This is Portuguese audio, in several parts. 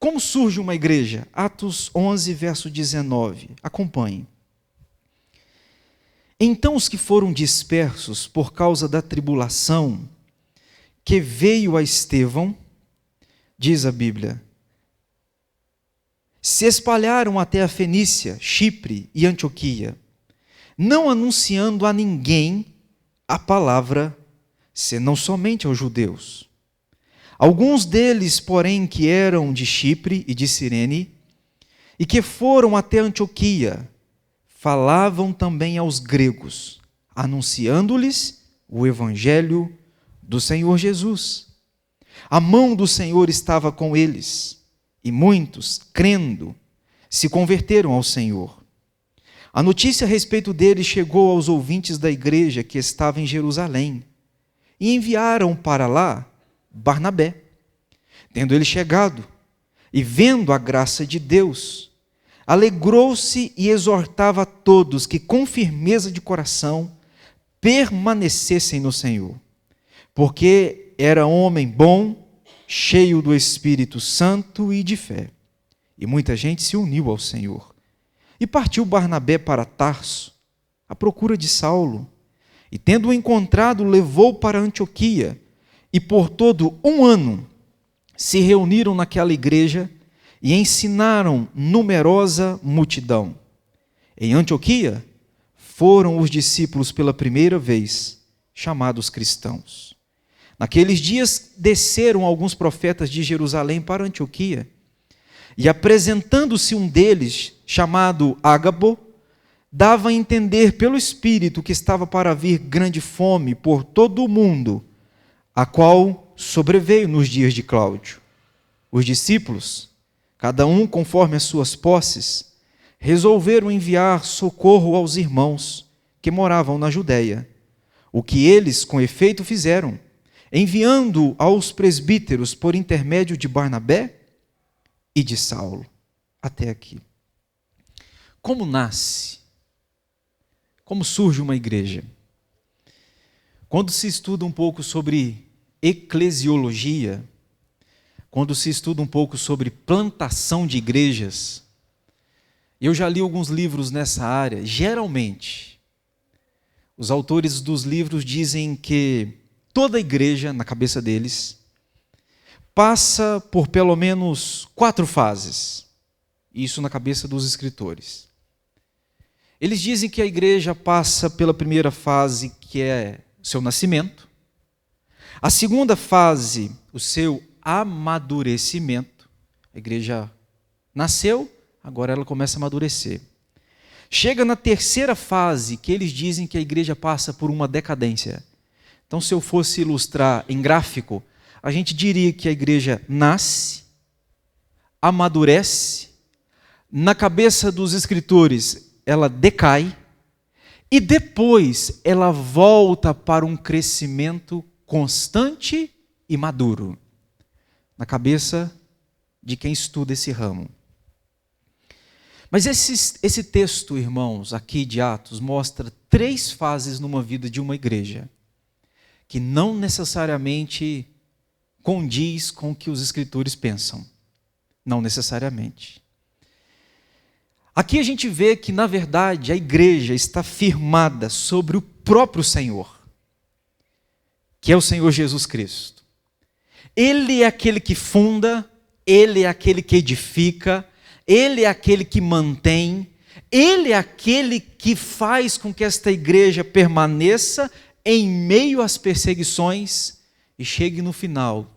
Como surge uma igreja? Atos 11, verso 19. Acompanhe. Então os que foram dispersos por causa da tribulação que veio a Estevão, diz a Bíblia, se espalharam até a Fenícia, Chipre e Antioquia, não anunciando a ninguém a palavra, senão somente aos judeus. Alguns deles, porém, que eram de Chipre e de Cirene, e que foram até Antioquia, falavam também aos gregos, anunciando-lhes o evangelho do Senhor Jesus. A mão do Senhor estava com eles, e muitos, crendo, se converteram ao Senhor. A notícia a respeito deles chegou aos ouvintes da igreja que estava em Jerusalém, e enviaram para lá Barnabé. Tendo ele chegado, e vendo a graça de Deus, alegrou-se e exortava a todos que com firmeza de coração permanecessem no Senhor, porque era homem bom, cheio do Espírito Santo e de fé. E muita gente se uniu ao Senhor. E partiu Barnabé para Tarso, à procura de Saulo, e tendo-o encontrado, levou para Antioquia, e por todo um ano se reuniram naquela igreja e ensinaram numerosa multidão. Em Antioquia foram os discípulos pela primeira vez chamados cristãos. Naqueles dias desceram alguns profetas de Jerusalém para Antioquia, e apresentando-se um deles, chamado Ágabo, dava a entender pelo Espírito que estava para vir grande fome por todo o mundo, a qual sobreveio nos dias de Cláudio. Os discípulos, cada um conforme as suas posses, resolveram enviar socorro aos irmãos que moravam na Judéia, o que eles com efeito fizeram, enviando aos presbíteros por intermédio de Barnabé e de Saulo. Até aqui. Como nasce? Como surge uma igreja? Quando se estuda um pouco sobre eclesiologia, quando se estuda um pouco sobre plantação de igrejas, eu já li alguns livros nessa área. Geralmente, os autores dos livros dizem que toda igreja, na cabeça deles, passa por pelo menos 4 fases. Isso na cabeça dos escritores. Eles dizem que a igreja passa pela primeira fase, que é o seu nascimento. A segunda fase, o seu amadurecimento. A igreja nasceu, agora ela começa a amadurecer. Chega na terceira fase, que eles dizem que a igreja passa por uma decadência. Então, se eu fosse ilustrar em gráfico, a gente diria que a igreja nasce, amadurece, na cabeça dos escritores ela decai, e depois ela volta para um crescimento constante e maduro, na cabeça de quem estuda esse ramo. Mas esse texto, irmãos, aqui de Atos, mostra 3 fases numa vida de uma igreja, que não necessariamente condiz com o que os escritores pensam. Não necessariamente. Aqui a gente vê que, na verdade, a igreja está firmada sobre o próprio Senhor, que é o Senhor Jesus Cristo. Ele é aquele que funda, Ele é aquele que edifica, Ele é aquele que mantém, Ele é aquele que faz com que esta igreja permaneça em meio às perseguições e chegue no final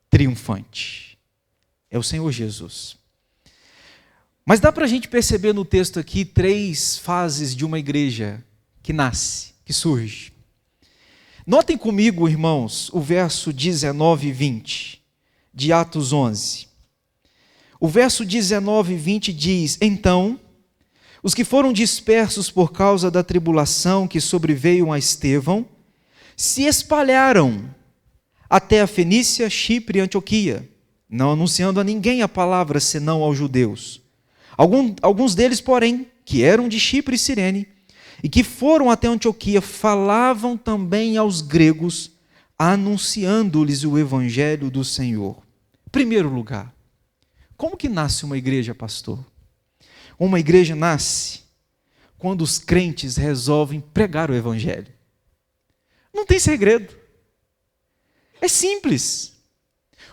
triunfante. É o Senhor Jesus. Mas dá para a gente perceber no texto aqui 3 fases de uma igreja que nasce, que surge. Notem comigo, irmãos, o verso 19 e 20 de Atos 11. O verso 19 e 20 diz: Então, os que foram dispersos por causa da tribulação que sobreveio a Estevão, se espalharam até a Fenícia, Chipre e Antioquia, não anunciando a ninguém a palavra, senão aos judeus. Alguns deles, porém, que eram de Chipre e Cirene, e que foram até Antioquia, falavam também aos gregos, anunciando-lhes o evangelho do Senhor. Primeiro lugar, Como que nasce uma igreja, pastor? Uma igreja nasce quando os crentes resolvem pregar o evangelho. Não tem segredo. É simples.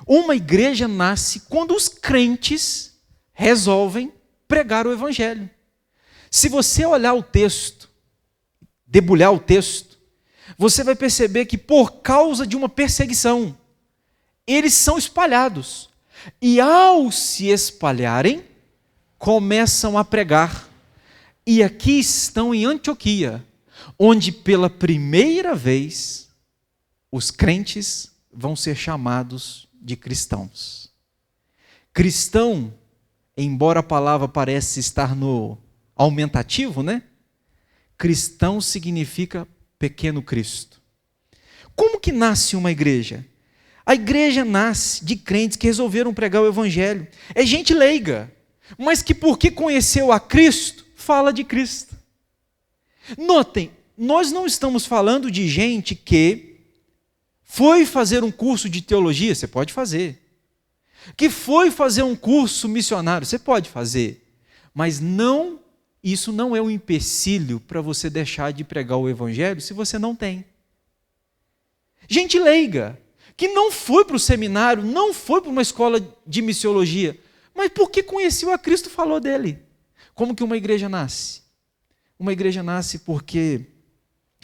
Uma igreja nasce quando os crentes resolvem pregar o evangelho. Se você olhar o texto, debulhar o texto, você vai perceber que por causa de uma perseguição, eles são espalhados. E ao se espalharem, começam a pregar. E aqui estão em Antioquia, onde pela primeira vez os crentes vão ser chamados de cristãos. Cristão, embora a palavra pareça estar no aumentativo, né? Cristão significa pequeno Cristo. Como que nasce uma igreja? A igreja nasce de crentes que resolveram pregar o evangelho. É gente leiga, mas que porque conheceu a Cristo, fala de Cristo. Notem, nós não estamos falando de gente que foi fazer um curso de teologia, você pode fazer. Que foi fazer um curso missionário, você pode fazer. Mas isso não é um empecilho para você deixar de pregar o evangelho se você não tem. Gente leiga, que não foi para o seminário, não foi para uma escola de missiologia, mas porque conheceu a Cristo, falou dele. Como que uma igreja nasce? Uma igreja nasce porque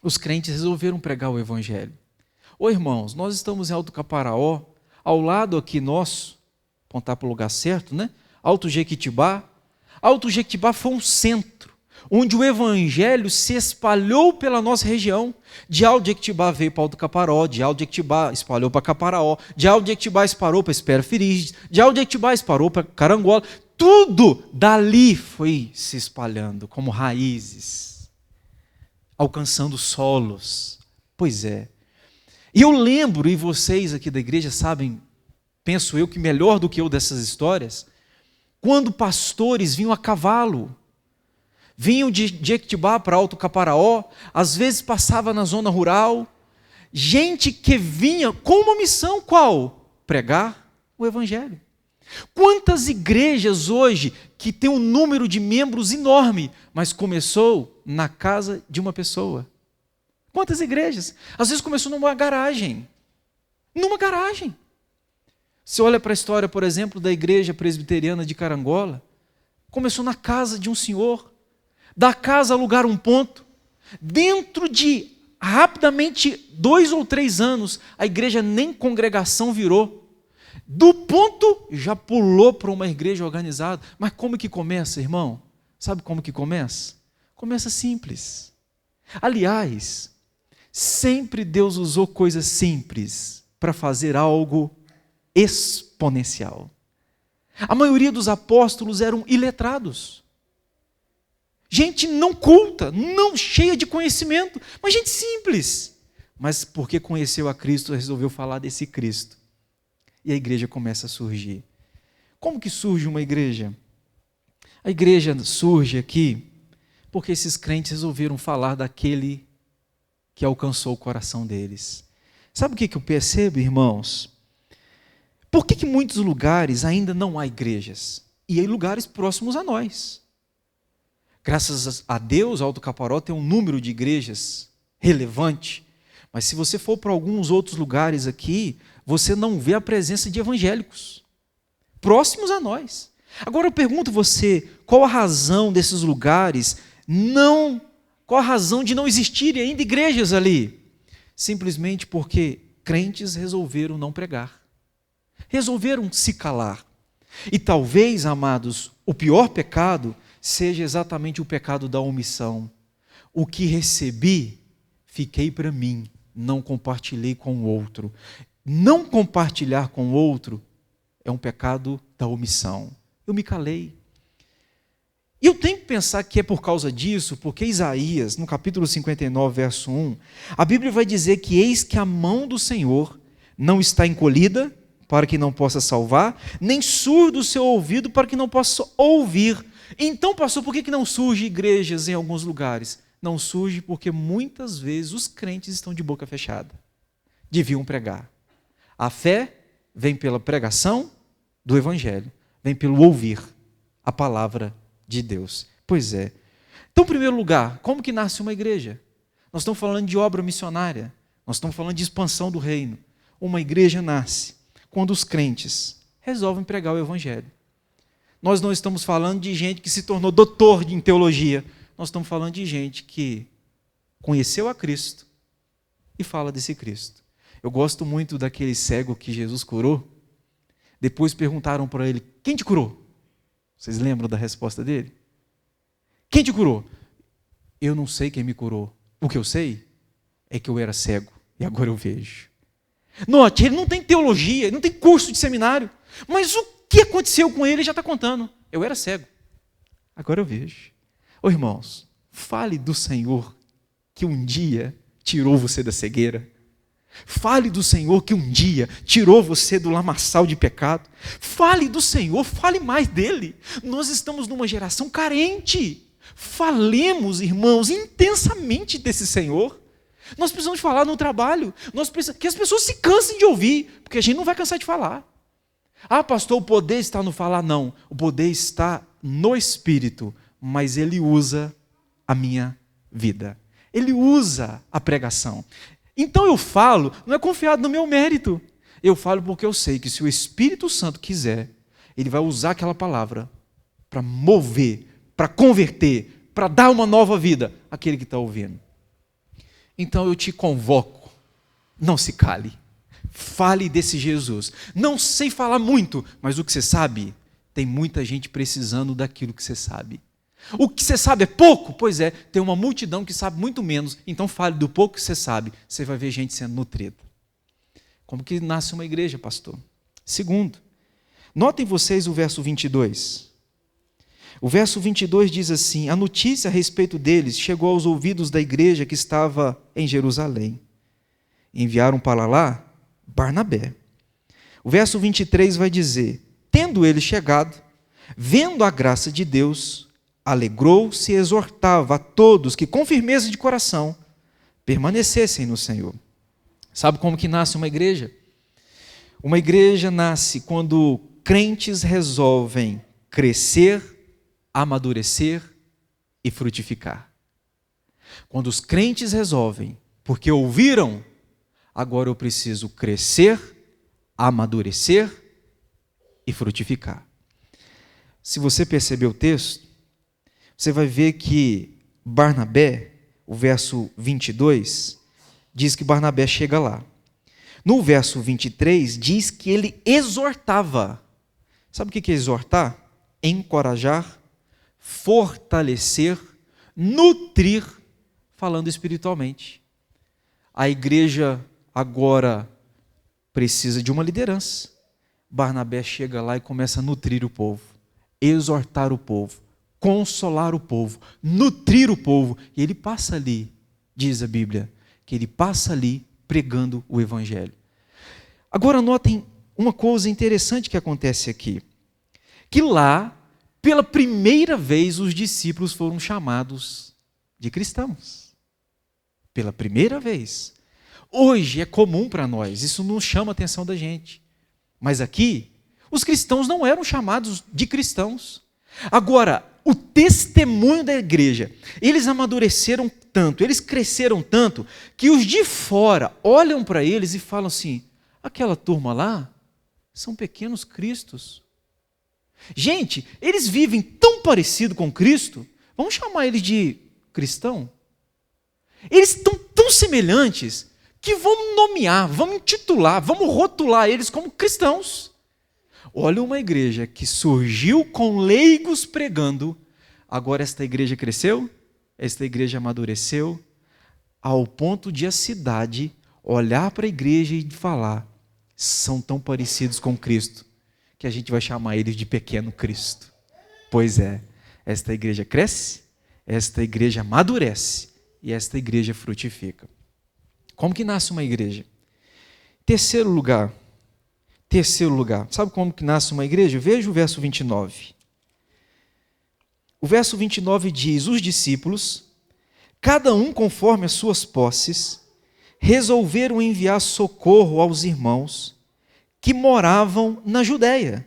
os crentes resolveram pregar o evangelho. Ô irmãos, nós estamos em Alto Caparaó, ao lado aqui nosso, apontar para o lugar certo, né? Alto Jequitibá. Alto Jequitibá foi um centro, onde o evangelho se espalhou pela nossa região. De Alto Jequitibá veio para Alto Caparaó, de Alto Jequitibá espalhou para Caparaó, de Alto Jequitibá espalhou para Espera Firis, de Alto Jequitibá espalhou para Carangola. Tudo dali foi se espalhando como raízes, alcançando solos. Pois é. E eu lembro, e vocês aqui da igreja sabem, penso eu que melhor do que eu dessas histórias, quando pastores vinham a cavalo, vinham de Jequitibá para Alto Caparaó, às vezes passava na zona rural, gente que vinha com uma missão, qual? Pregar o evangelho. Quantas igrejas hoje que tem um número de membros enorme, mas começou na casa de uma pessoa? Quantas igrejas? Às vezes começou numa garagem. Numa garagem. Você olha para a história, por exemplo, da igreja presbiteriana de Carangola, começou na casa de um senhor, da casa alugaram um ponto, dentro de rapidamente 2 ou 3 anos, a igreja nem congregação virou. Do ponto, já pulou para uma igreja organizada. Mas como que começa, irmão? Sabe como que começa? Começa simples. Aliás, sempre Deus usou coisas simples para fazer algo exponencial. A maioria dos apóstolos eram iletrados. Gente não culta, não cheia de conhecimento, mas gente simples. Mas porque conheceu a Cristo, resolveu falar desse Cristo. E a igreja começa a surgir. Como que surge uma igreja? A igreja surge aqui porque esses crentes resolveram falar daquele que alcançou o coração deles. Sabe o que eu percebo, irmãos? Por que muitos lugares ainda não há igrejas? E em lugares próximos a nós. Graças a Deus, Alto Caparaó tem um número de igrejas relevante. Mas se você for para alguns outros lugares aqui, você não vê a presença de evangélicos próximos a nós. Agora eu pergunto a você, qual a razão desses lugares qual a razão de não existirem ainda igrejas ali? Simplesmente porque crentes resolveram não pregar. Resolveram se calar. E talvez, amados, o pior pecado seja exatamente o pecado da omissão. O que recebi, fiquei para mim, não compartilhei com o outro. Não compartilhar com o outro é um pecado da omissão. Eu me calei. E eu tenho que pensar que é por causa disso, porque Isaías, no capítulo 59, verso 1, a Bíblia vai dizer que eis que a mão do Senhor não está encolhida para que não possa salvar, nem surdo o seu ouvido para que não possa ouvir. Então, pastor, por que não surge igrejas em alguns lugares? Não surge porque muitas vezes os crentes estão de boca fechada. Deviam pregar. A fé vem pela pregação do Evangelho. vem pelo ouvir a palavra de Deus. Pois é. Então, em primeiro lugar, como que nasce uma igreja? Nós estamos falando de obra missionária, nós estamos falando de expansão do reino. Uma igreja nasce quando os crentes resolvem pregar o evangelho. Nós não estamos falando de gente que se tornou doutor em teologia, nós estamos falando de gente que conheceu a Cristo e fala desse Cristo. Eu gosto muito daquele cego que Jesus curou. Depois perguntaram para ele, quem te curou? Vocês lembram da resposta dele? Quem te curou? Eu não sei quem me curou. O que eu sei é que eu era cego e agora eu vejo. Note, ele não tem teologia, ele não tem curso de seminário, mas o que aconteceu com ele já está contando. Eu era cego, agora eu vejo. Ô irmãos, fale do Senhor que um dia tirou você da cegueira. Fale do Senhor que um dia tirou você do lamaçal de pecado. Fale do Senhor, fale mais dele. Nós estamos numa geração carente. Falemos, irmãos, intensamente desse Senhor. Nós precisamos falar no trabalho. Nós precisamos que as pessoas se cansem de ouvir, porque a gente não vai cansar de falar. Ah, pastor, o poder está no falar. Não, o poder está no Espírito, mas ele usa a minha vida. Ele usa a pregação. Então eu falo, não é confiado no meu mérito. Eu falo porque eu sei que se o Espírito Santo quiser, ele vai usar aquela palavra para mover, para converter, para dar uma nova vida àquele que está ouvindo. Então eu te convoco, não se cale, fale desse Jesus. Não sei falar muito, mas o que você sabe, tem muita gente precisando daquilo que você sabe. O que você sabe é pouco? Pois é, tem uma multidão que sabe muito menos, então fale do pouco que você sabe, você vai ver gente sendo nutrida. Como que nasce uma igreja, pastor? Segundo, notem vocês o verso 22. O verso 22 diz assim, a notícia a respeito deles chegou aos ouvidos da igreja que estava em Jerusalém. Enviaram para lá Barnabé. O verso 23 vai dizer, tendo ele chegado, vendo a graça de Deus, alegrou-se e exortava a todos que com firmeza de coração permanecessem no Senhor. Sabe como que nasce uma igreja? Uma igreja nasce quando crentes resolvem crescer, amadurecer e frutificar. Quando os crentes resolvem, porque ouviram, agora eu preciso crescer, amadurecer e frutificar. Se você perceber o texto, você vai ver que Barnabé, o verso 22, diz que Barnabé chega lá. No verso 23, diz que ele exortava. Sabe o que é exortar? Encorajar, fortalecer, nutrir, falando espiritualmente. A igreja agora precisa de uma liderança. Barnabé chega lá e começa a nutrir o povo, exortar o povo, consolar o povo, nutrir o povo. E ele passa ali, diz a Bíblia, que ele passa ali pregando o Evangelho. Agora notem uma coisa interessante que acontece aqui, que lá, pela primeira vez, os discípulos foram chamados de cristãos. Pela primeira vez. Hoje é comum para nós, isso não chama a atenção da gente. Mas aqui, os cristãos não eram chamados de cristãos. Agora, o testemunho da igreja, eles amadureceram tanto, eles cresceram tanto, que os de fora olham para eles e falam assim, aquela turma lá são pequenos cristos. Gente, eles vivem tão parecido com Cristo, vamos chamar eles de cristão? Eles estão tão semelhantes que vamos nomear, vamos intitular, vamos rotular eles como cristãos. Olha uma igreja que surgiu com leigos pregando, agora esta igreja cresceu, esta igreja amadureceu, ao ponto de a cidade olhar para a igreja e falar, são tão parecidos com Cristo, que a gente vai chamar eles de pequeno Cristo. Pois é, esta igreja cresce, esta igreja amadurece e esta igreja frutifica. Como que nasce uma igreja? Terceiro lugar, sabe como que nasce uma igreja? Veja o verso 29. O verso 29 diz, os discípulos, cada um conforme as suas posses, resolveram enviar socorro aos irmãos que moravam na Judéia.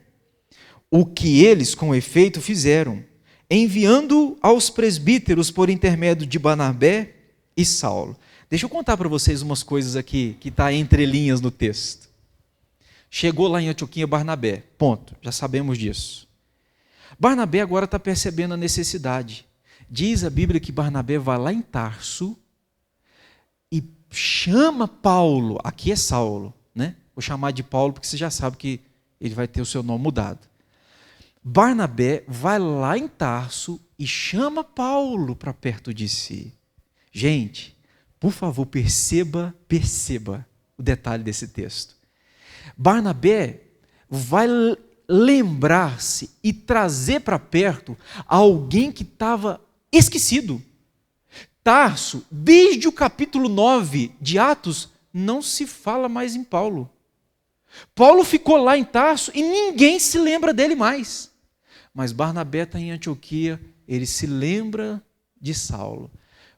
o que eles, com efeito, fizeram, enviando aos presbíteros por intermédio de Barnabé e Saulo. Deixa eu contar para vocês umas coisas aqui que está entre linhas no texto. Chegou lá em Antioquia Barnabé, ponto, já sabemos disso. Barnabé agora está percebendo a necessidade. Diz a Bíblia que Barnabé vai lá em Tarso e chama Paulo, aqui é Saulo, né? Vou chamar de Paulo porque você já sabe que ele vai ter o seu nome mudado. Barnabé vai lá em Tarso e chama Paulo para perto de si. Gente, por favor, perceba o detalhe desse texto. Barnabé vai lembrar-se e trazer para perto alguém que estava esquecido. Tarso, desde o capítulo 9 de Atos, não se fala mais em Paulo. Paulo ficou lá em Tarso e ninguém se lembra dele mais. Mas Barnabé está em Antioquia, ele se lembra de Saulo.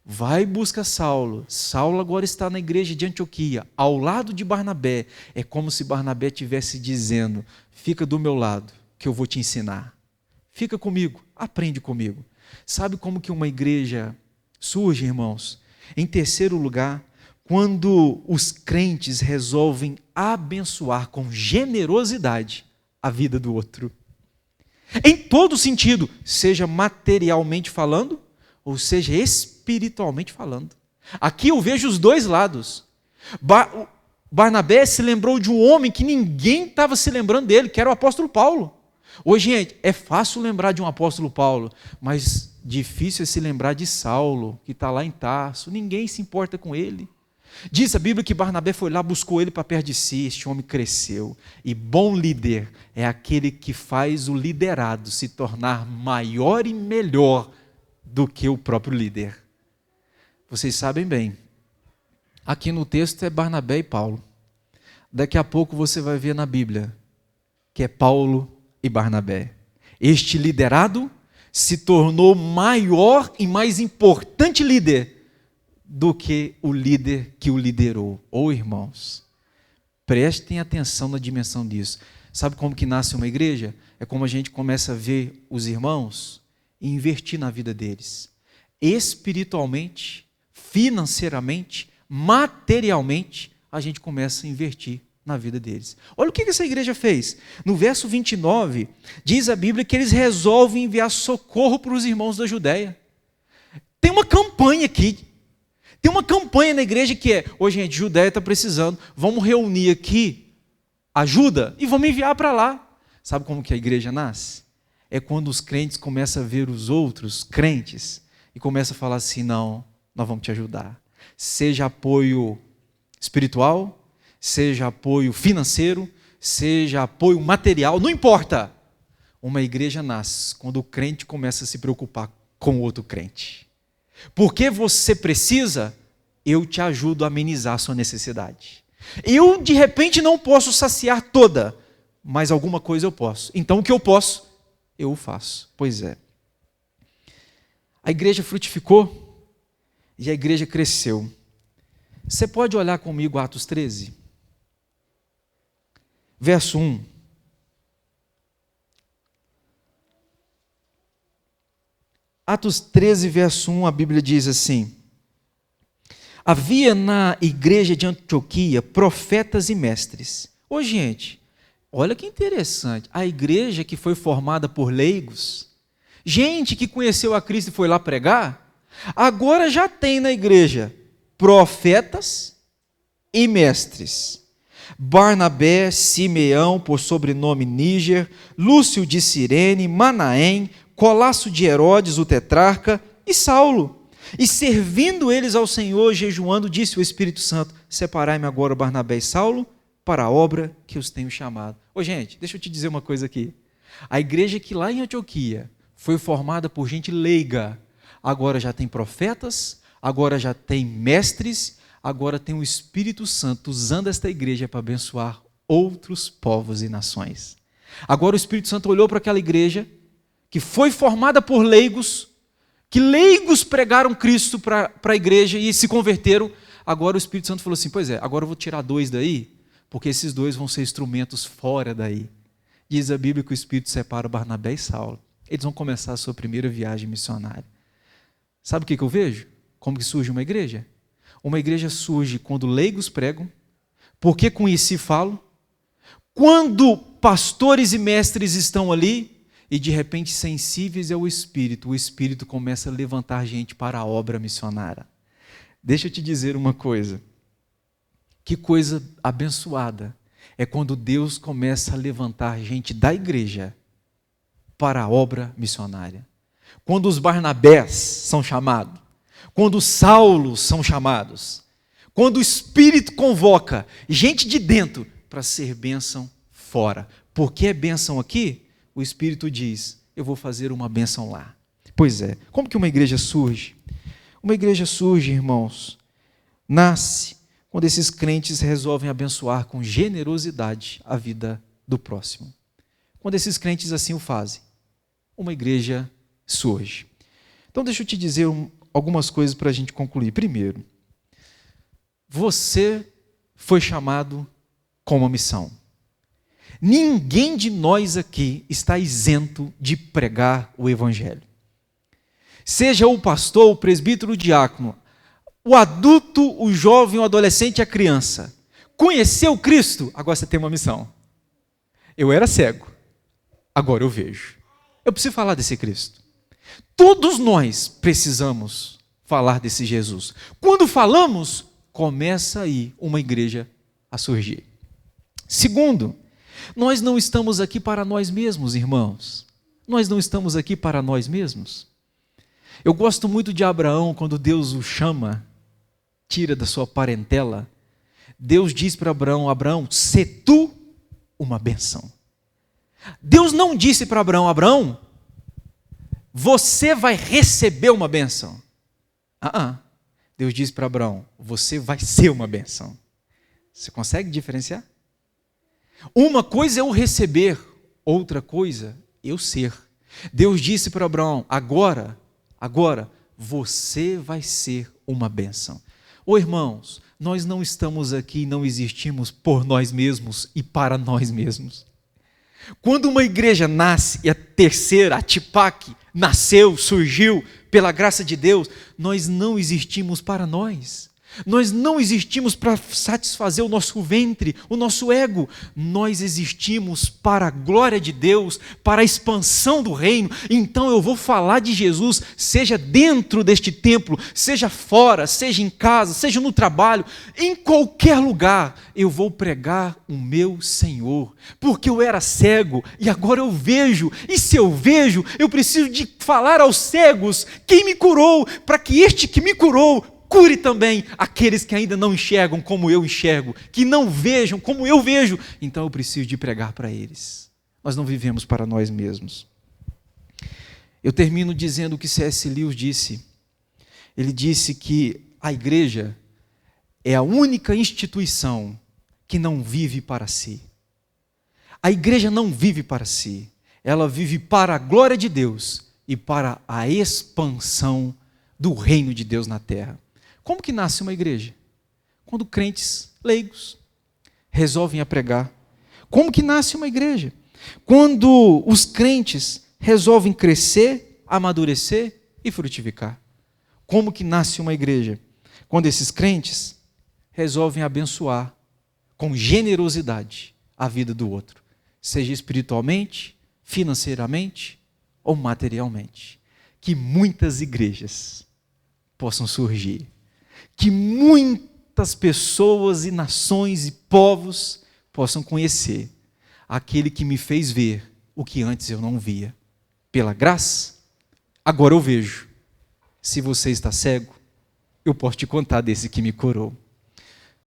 Vai e busca Saulo. Saulo agora está na igreja de Antioquia, ao lado de Barnabé. É como se Barnabé estivesse dizendo: fica do meu lado, que eu vou te ensinar. Fica comigo, aprende comigo. Sabe como que uma igreja surge, irmãos? Em terceiro lugar, quando os crentes resolvem abençoar com generosidade a vida do outro. Em todo sentido, seja materialmente falando, ou seja espiritualmente falando. Aqui eu vejo os dois lados. Barnabé se lembrou de um homem que ninguém estava se lembrando dele, que era o apóstolo Paulo. Hoje, gente, é fácil lembrar de um apóstolo Paulo, mas difícil é se lembrar de Saulo, que está lá em Tarso. Ninguém se importa com ele. Diz a Bíblia que Barnabé foi lá, buscou ele para perto de si, este homem cresceu. E bom líder é aquele que faz o liderado se tornar maior e melhor do que o próprio líder. Vocês sabem bem, aqui no texto é Barnabé e Paulo. Daqui a pouco você vai ver na Bíblia que é Paulo e Barnabé. Este liderado se tornou maior e mais importante líder do que o líder que o liderou. Irmãos, prestem atenção na dimensão disso. Sabe como que nasce uma igreja? É como a gente começa a ver os irmãos e investir na vida deles. Espiritualmente, financeiramente, materialmente, a gente começa a investir na vida deles. Olha o que essa igreja fez. No verso 29, diz a Bíblia que eles resolvem enviar socorro para os irmãos da Judéia. Tem uma campanha aqui. Tem uma campanha na igreja que é: ô gente, Judéia está precisando, vamos reunir aqui ajuda e vamos enviar para lá. Sabe como que a igreja nasce? É quando os crentes começam a ver os outros crentes e começam a falar assim: não, nós vamos te ajudar. Seja apoio espiritual, seja apoio financeiro, seja apoio material, não importa. Uma igreja nasce quando o crente começa a se preocupar com o outro crente. Porque você precisa, eu te ajudo a amenizar a sua necessidade. Eu, de repente, não posso saciar toda, mas alguma coisa eu posso. Então, o que eu posso, eu faço. Pois é. A igreja frutificou e a igreja cresceu. Você pode olhar comigo Atos 13? Verso 1. Atos 13, verso 1, a Bíblia diz assim: havia na igreja de Antioquia profetas e mestres. Ô gente, olha que interessante, a igreja que foi formada por leigos, gente que conheceu a Cristo e foi lá pregar, agora já tem na igreja profetas e mestres. Barnabé, Simeão, por sobrenome Níger, Lúcio de Cirene, Manaém, Colasso de Herodes, o tetrarca, e Saulo. E servindo eles ao Senhor, jejuando, disse o Espírito Santo: separai-me agora Barnabé e Saulo para a obra que os tenho chamado. Ô gente, deixa eu te dizer uma coisa aqui. A igreja que lá em Antioquia foi formada por gente leiga, agora já tem profetas, agora já tem mestres, agora tem o Espírito Santo usando esta igreja para abençoar outros povos e nações. Agora o Espírito Santo olhou para aquela igreja que foi formada por leigos, que leigos pregaram Cristo para a igreja e se converteram. Agora o Espírito Santo falou assim: pois é, agora eu vou tirar 2 daí, porque esses 2 vão ser instrumentos fora daí, diz a Bíblia que o Espírito separa Barnabé e Saulo. Eles vão começar a sua primeira viagem missionária. Sabe o que eu vejo? Como que surge uma igreja? Uma igreja surge quando leigos pregam, porque conheci falo, quando pastores e mestres estão ali e de repente sensíveis ao Espírito, o Espírito começa a levantar gente para a obra missionária. Deixa eu te dizer uma coisa, que coisa abençoada é quando Deus começa a levantar gente da igreja para a obra missionária. Quando os Barnabés são chamados, quando os Saulos são chamados, quando o Espírito convoca gente de dentro para ser bênção fora. Porque é bênção aqui, o Espírito diz, eu vou fazer uma bênção lá. Pois é, como que uma igreja surge? Uma igreja surge, irmãos, nasce quando esses crentes resolvem abençoar com generosidade a vida do próximo. Quando esses crentes assim o fazem, uma igreja surge. Então deixa eu te dizer algumas coisas para a gente concluir. Primeiro, você foi chamado com uma missão. Ninguém de nós aqui está isento de pregar o Evangelho. Seja o pastor, o presbítero, o diácono, o adulto, o jovem, o adolescente, a criança. Conheceu Cristo? Agora você tem uma missão. Eu era cego, agora eu vejo. Eu preciso falar desse Cristo. Todos nós precisamos falar desse Jesus. Quando falamos, começa aí uma igreja a surgir. Segundo, nós não estamos aqui para nós mesmos, irmãos. Nós não estamos aqui para nós mesmos. Eu gosto muito de Abraão, quando Deus o chama, tira da sua parentela. Deus diz para Abraão, Abraão, sê tu uma bênção. Deus não disse para Abraão, Abraão, você vai receber uma bênção. Deus disse para Abraão, você vai ser uma bênção. Você consegue diferenciar? Uma coisa é o receber, outra coisa é o ser. Deus disse para Abraão, agora, você vai ser uma bênção. Ô irmãos, nós não estamos aqui, não existimos por nós mesmos e para nós mesmos. Quando uma igreja nasce, e a terceira, a Tipac, nasceu, surgiu, pela graça de Deus, nós não existimos para nós. Nós não existimos para satisfazer o nosso ventre, o nosso ego. Nós existimos para a glória de Deus, para a expansão do reino. Então eu vou falar de Jesus, seja dentro deste templo, seja fora, seja em casa, seja no trabalho, em qualquer lugar, eu vou pregar o meu Senhor. Porque eu era cego e agora eu vejo. E se eu vejo, eu preciso de falar aos cegos quem me curou, para que este que me curou cure também aqueles que ainda não enxergam como eu enxergo, que não vejam como eu vejo. Então eu preciso de pregar para eles. Nós não vivemos para nós mesmos. Eu termino dizendo o que C.S. Lewis disse. Ele disse que a igreja é a única instituição que não vive para si. A igreja não vive para si. Ela vive para a glória de Deus e para a expansão do reino de Deus na terra. Como que nasce uma igreja? Quando crentes leigos resolvem a pregar. Como que nasce uma igreja? Quando os crentes resolvem crescer, amadurecer e frutificar. Como que nasce uma igreja? Quando esses crentes resolvem abençoar com generosidade a vida do outro, seja espiritualmente, financeiramente ou materialmente. Que muitas igrejas possam surgir. Que muitas pessoas e nações e povos possam conhecer aquele que me fez ver o que antes eu não via. Pela graça, agora eu vejo. Se você está cego, eu posso te contar desse que me curou.